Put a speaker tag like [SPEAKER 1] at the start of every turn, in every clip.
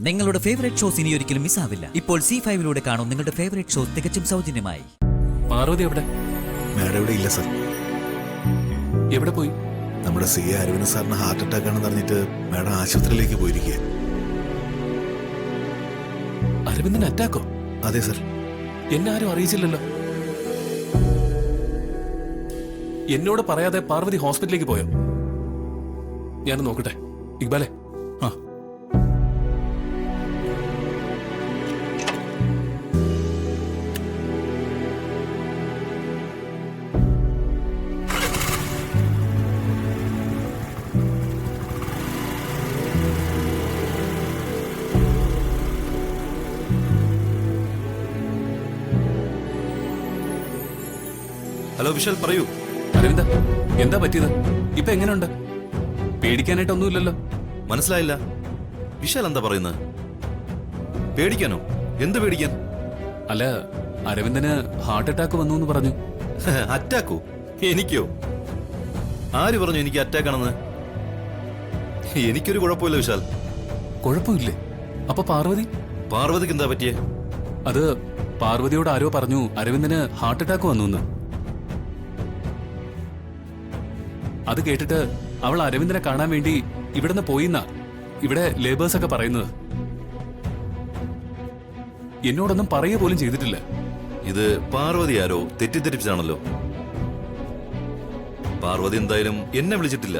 [SPEAKER 1] നിങ്ങളുടെ favourite shows ഇനി ഒരിക്കലും മിസ്സാവില്ല. ഇപ്പോൾ C5 കാണും നിങ്ങളുടെ ഫേവറേറ്റ് ഷോസ് തികച്ചും സൗജന്യമായി.
[SPEAKER 2] പാർവതി എവിടെ?
[SPEAKER 3] മാഡം ഇവിടെ ഇല്ല സർ.
[SPEAKER 2] എവിടെ പോയി?
[SPEAKER 3] നമ്മുടെ CA അരവിന്ദ് സാറിന് ഹാർട്ട് അറ്റാക്ക് ആണെന്ന് അറിഞ്ഞിട്ട് മാഡം ആശുപത്രിയിലേക്ക് പോയിരിക്കുക.
[SPEAKER 2] അരവിന്ദിന് അറ്റാക്കോ?
[SPEAKER 3] അതെ സർ.
[SPEAKER 2] എന്നെ ആരും അറിയിച്ചില്ലല്ലോ. എന്നോട് പറയാതെ പാർവതി ഹോസ്പിറ്റലിലേക്ക് പോയോ? ഞാൻ നോക്കട്ടെ. ഇക്ബാലെ. ആ
[SPEAKER 4] ഹലോ വിശാൽ, പറയൂ.
[SPEAKER 2] അരവിന്ദ, എന്താ പറ്റിയത്? ഇപ്പൊ എങ്ങനെയുണ്ട്? പേടിക്കാനായിട്ടൊന്നുമില്ലല്ലോ.
[SPEAKER 4] മനസ്സിലായില്ല. വിശാൽ എന്താ പറയുന്നത്? പേടിക്കാനോ? എന്ത് പേടിക്കാൻ?
[SPEAKER 2] അല്ല, അരവിന്ദന് ഹാർട്ട് അറ്റാക്ക് വന്നു എന്ന് പറഞ്ഞു.
[SPEAKER 4] അറ്റാക്കോ? എനിക്കോ? ആര് പറഞ്ഞു എനിക്ക് അറ്റാക്ക് ആണെന്ന്? എനിക്കൊരു കുഴപ്പമില്ല വിശാൽ.
[SPEAKER 2] കുഴപ്പമില്ലേ? അപ്പൊ പാർവതി?
[SPEAKER 4] പാർവതിക്ക് എന്താ പറ്റിയേ?
[SPEAKER 2] അത് പാർവതിയോട് ആരോ പറഞ്ഞു അരവിന്ദന് ഹാർട്ട് അറ്റാക്ക് വന്നു എന്ന്. അത് കേട്ടിട്ട് അവൾ അരവിന്ദനെ കാണാൻ വേണ്ടി ഇവിടുന്ന് പോയിന്നാ ഇവിടെ ലേബേഴ്സ് ഒക്കെ പറയുന്നത്. എന്നോടൊന്നും പറയുക പോലും ചെയ്തിട്ടില്ല.
[SPEAKER 4] ഇത് പാർവതി ആരോ തെറ്റിദ്ധരിപ്പിച്ചാണല്ലോ. പാർവതി എന്തായാലും എന്നെ വിളിച്ചിട്ടില്ല.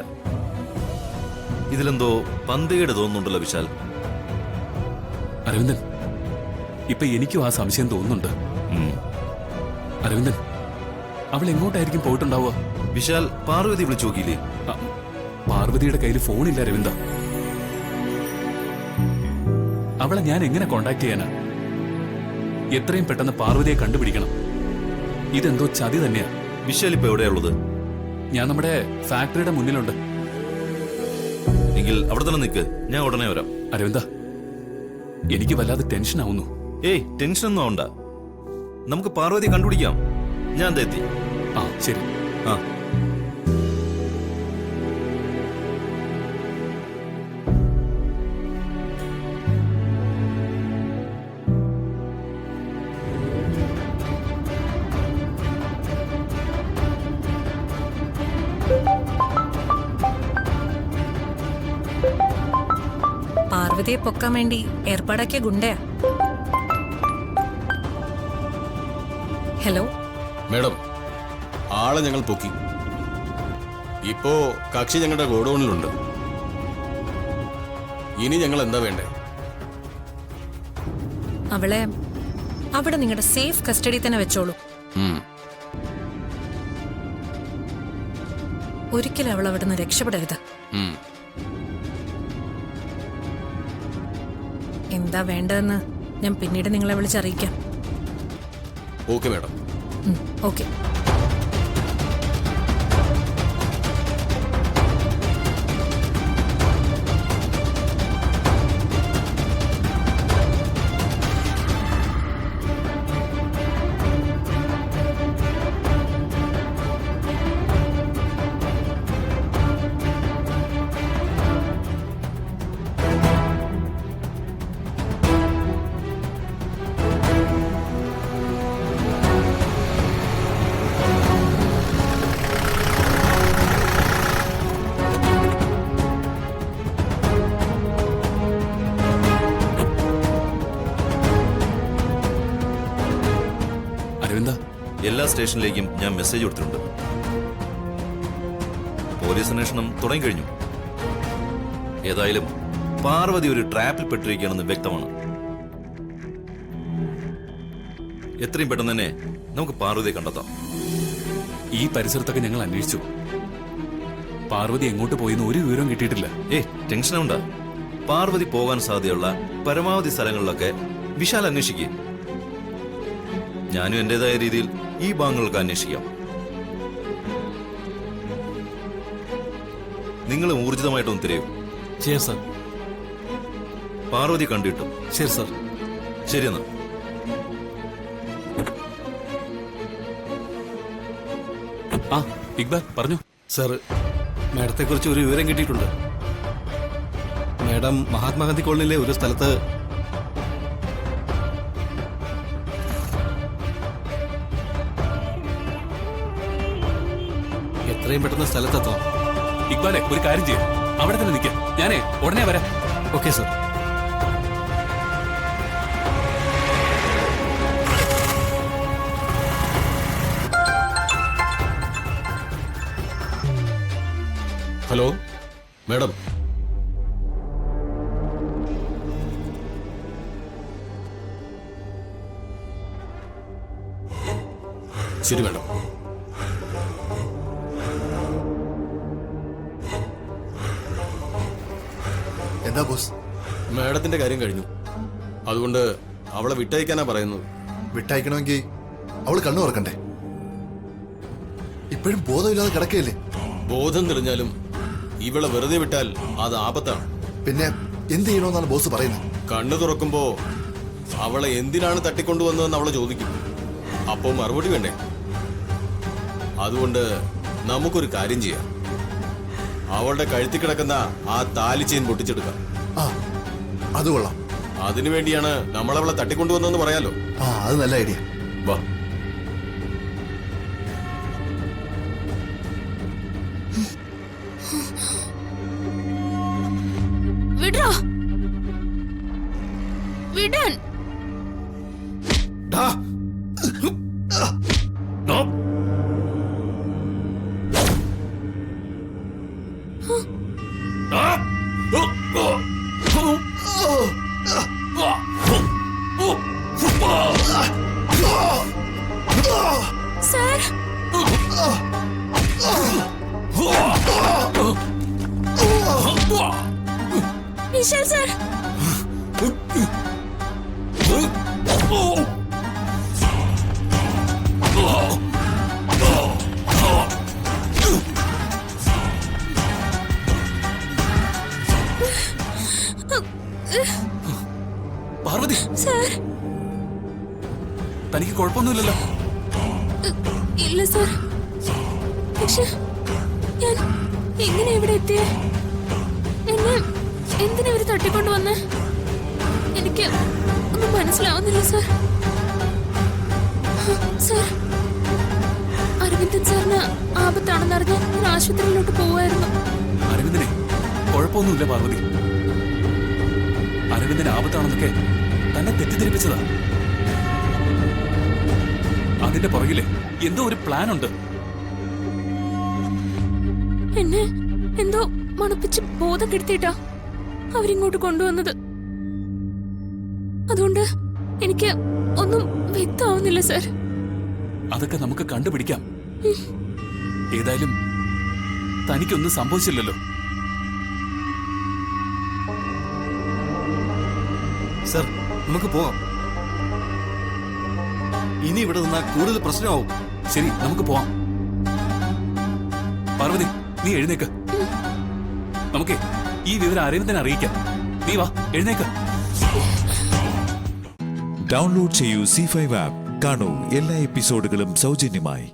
[SPEAKER 4] ഇതിലെന്തോ പന്തികേട് തോന്നുന്നുണ്ടല്ലോ വിശാൽ.
[SPEAKER 2] അരവിന്ദൻ, ഇപ്പൊ എനിക്കും ആ സംശയം തോന്നുന്നുണ്ട്. അരവിന്ദൻ, അവൾ എങ്ങോട്ടായിരിക്കും പോയിട്ടുണ്ടാവുക?
[SPEAKER 4] വിശാൽ, പാർവതി വിളിച്ചു നോക്കിയില്ലേ?
[SPEAKER 2] പാർവതിയുടെ കയ്യിൽ ഫോണില്ല അരവിന്ദ. അവളെ ഞാൻ എങ്ങനെ കോണ്ടാക്ട് ചെയ്യാനാ? എത്രയും പെട്ടെന്ന് പാർവതിയെ കണ്ടുപിടിക്കണം. ഇതെന്തോ ചതി തന്നെയാ.
[SPEAKER 4] വിശാൽ ഇപ്പൊ എവിടെയുള്ളത്?
[SPEAKER 2] ഞാൻ നമ്മുടെ ഫാക്ടറിയുടെ മുന്നിലുണ്ട്.
[SPEAKER 4] എങ്കിൽ അവിടെ തന്നെ നിൽക്ക്, ഞാൻ ഉടനെ വരാം.
[SPEAKER 2] അരവിന്ദ, എനിക്ക് വല്ലാതെ ടെൻഷൻ ആവുന്നു.
[SPEAKER 4] ഏയ്, ടെൻഷനൊന്നും ആവണ്ട. നമുക്ക് പാർവതി കണ്ടുപിടിക്കാം. ഞാൻ എത്തി.
[SPEAKER 2] ആ ശരി.
[SPEAKER 4] ആ
[SPEAKER 5] പാർവതിയെ പൊക്കാൻ വേണ്ടി ഏർപ്പാടാക്കിയ ഗുണ്ടയാ. ഹലോ
[SPEAKER 6] മേഡം, ആളെ ഞങ്ങൾ പൊക്കി. ഇപ്പോ കക്ഷി ഞങ്ങളുടെ ഗോഡൌണിലുണ്ട്. ഇനി ഞങ്ങൾ എന്താ വേണ്ടേ?
[SPEAKER 5] അവളെ അവിടെ നിങ്ങളുടെ സേഫ് കസ്റ്റഡി തന്നെ വെച്ചോളൂ. ഒരിക്കലും അവൾ അവിടെ നിന്ന് രക്ഷപ്പെടരുത്. എന്താ വേണ്ടതെന്ന് ഞാൻ പിന്നീട് നിങ്ങളെ വിളിച്ചറിയിക്കാം.
[SPEAKER 6] Okay madam.
[SPEAKER 5] ഓക്കെ.
[SPEAKER 4] എല്ലാ സ്റ്റേഷനിലേക്കും ഞാൻ മെസ്സേജ് കൊടുത്തിട്ടുണ്ട്. പോലീസ് അന്വേഷണം തുടങ്ങിക്കഴിഞ്ഞു. ഏതായാലും പാർവതി ഒരു ട്രാപ്പിൽ പെട്ടിരിക്കുകയാണെന്ന് വ്യക്തമാണ്. എത്രയും പെട്ടെന്ന് തന്നെ നമുക്ക് പാർവതിയെ കണ്ടെത്താം.
[SPEAKER 2] ഈ പരിസരത്തൊക്കെ ഞങ്ങൾ അന്വേഷിച്ചു. പാർവതി എങ്ങോട്ട് പോയെന്ന് ഒരു വിവരവും കിട്ടിയിട്ടില്ല.
[SPEAKER 4] ടെൻഷനുണ്ട. പാർവതി പോകാൻ സാധ്യതയുള്ള പരമാവധി സ്ഥലങ്ങളിലൊക്കെ വിശാൽ അന്വേഷിക്കുക. ഞാനും എന്റേതായ രീതിയിൽ ഈ ഭാഗങ്ങൾക്ക് അന്വേഷിക്കാം. നിങ്ങൾ ഊർജിതമായിട്ടൊന്ന് തിരയും.
[SPEAKER 2] ശരി സർ.
[SPEAKER 4] പാർവതി കണ്ടിട്ടു.
[SPEAKER 2] ശരി സർ.
[SPEAKER 4] ശരിയെന്നാ.
[SPEAKER 2] ആ ഇക്ബാൽ പറഞ്ഞു.
[SPEAKER 7] സാർ, മാഡത്തെക്കുറിച്ച് ഒരു വിവരം കിട്ടിയിട്ടുണ്ട്. മേഡം മഹാത്മാഗാന്ധി കോളനിയിലെ ഒരു സ്ഥലത്ത് എത്രയും പെട്ടെന്ന് സ്ഥലത്തെത്തണം.
[SPEAKER 2] ഇക്ബാലെ ഒരു കാര്യം ചെയ്യും, അവിടെ തന്നെ നിൽക്കാം. ഞാനേ ഉടനെ വരാം.
[SPEAKER 7] Okay sir.
[SPEAKER 6] ഹലോ മേഡം, ശരി മേഡം.
[SPEAKER 3] എന്താ ബോസ്?
[SPEAKER 6] മേഡത്തിന്റെ കാര്യം കഴിഞ്ഞു. അതുകൊണ്ട് അവളെ വിട്ടയക്കാനാ പറയുന്നത്.
[SPEAKER 3] വിട്ടയക്കണമെങ്കിൽ അവള് കണ്ണു തുറക്കണ്ടേ? ഇപ്പോഴും ബോധമില്ലാതെ കിടക്കയില്ലേ?
[SPEAKER 6] ബോധം തെളിഞ്ഞാലും ഇവളെ വെറുതെ വിട്ടാൽ അത് ആപത്താണ്.
[SPEAKER 3] പിന്നെ എന്ത് ചെയ്യണമെന്നാണ് ബോസ് പറയുന്നത്?
[SPEAKER 6] കണ്ണു തുറക്കുമ്പോ അവളെ എന്തിനാണ് തട്ടിക്കൊണ്ടുവന്നതെന്ന് അവളെ ചോദിക്കും. അപ്പോ മറുപടി വേണ്ടേ? അതുകൊണ്ട് നമുക്കൊരു കാര്യം ചെയ്യാം. അവളുടെ കഴുത്തിൽ കിടക്കുന്ന ആ താലി ചെയിൻ പൊട്ടിച്ചെടുക്കാം.
[SPEAKER 3] ആ, അത് കൊള്ളാം.
[SPEAKER 6] അതിനുവേണ്ടിയാണ് നമ്മളവളെ തട്ടിക്കൊണ്ടുവന്നതെന്ന് പറയാലോ.
[SPEAKER 3] ആ, അത് നല്ല ഐഡിയ.
[SPEAKER 6] വാ.
[SPEAKER 5] വിടോ, വിടാൻ. Sir, Vishal sir,
[SPEAKER 2] Parvathi,
[SPEAKER 5] sir.
[SPEAKER 2] തനിക്ക് കുഴപ്പമൊന്നുമില്ലല്ലോ?
[SPEAKER 5] ഇല്ല സർ. പക്ഷെ ഞാൻ എങ്ങനെ ഇവിടെ എത്തിയ? എന്നെ എന്തിനാ ഇവര് തട്ടിക്കൊണ്ടുവന്ന്? എനിക്ക് ഒന്നും മനസ്സിലാവുന്നില്ല സർ. സർ, അരവിന്ദൻ സാറിന് ആപത്താണെന്നറിഞ്ഞ് ഞാൻ ആശുപത്രിയിലോട്ട് പോവായിരുന്നു.
[SPEAKER 2] അരവിന്ദനെ കുഴപ്പമൊന്നുമില്ല പാർവതി. അരവിന്ദന് ആപത്താണെന്നൊക്കെ തന്നെ തെറ്റിദ്ധരിപ്പിച്ചതാ. അതിന്റെ പുറകില് എന്തോ ഒരു പ്ലാൻ ഉണ്ട്.
[SPEAKER 5] എന്നെ എന്തോ മണപ്പിച്ച് ബോധം കെടുത്തിട്ടാ അവരിങ്ങോട്ട് കൊണ്ടുവന്നത്. അതുകൊണ്ട് എനിക്ക് ഒന്നും വ്യക്തമാവുന്നില്ല സർ.
[SPEAKER 2] അതൊക്കെ നമുക്ക് കണ്ടുപിടിക്കാം. ഏതായാലും തനിക്കൊന്നും സംഭവിച്ചില്ലല്ലോ.
[SPEAKER 7] സർ, നമുക്ക് പോവാം. ഇനി ഇവിടെ നിന്നാൽ കൂടുതൽ പ്രശ്നമാവും.
[SPEAKER 2] ശരി, നമുക്ക് പോവാം. പാർവതി, നീ എഴുന്നേക്ക്. നമുക്കേ ഈ വിവരം അരവിന്ദനെ അറിയിക്കാം. നീ വാ, എഴുന്നേക്ക്.
[SPEAKER 8] ഡൗൺലോഡ് ചെയ്യൂ C5 ആപ്പ്. കാണൂ എല്ലാ എപ്പിസോഡുകളും സൗജന്യമായി.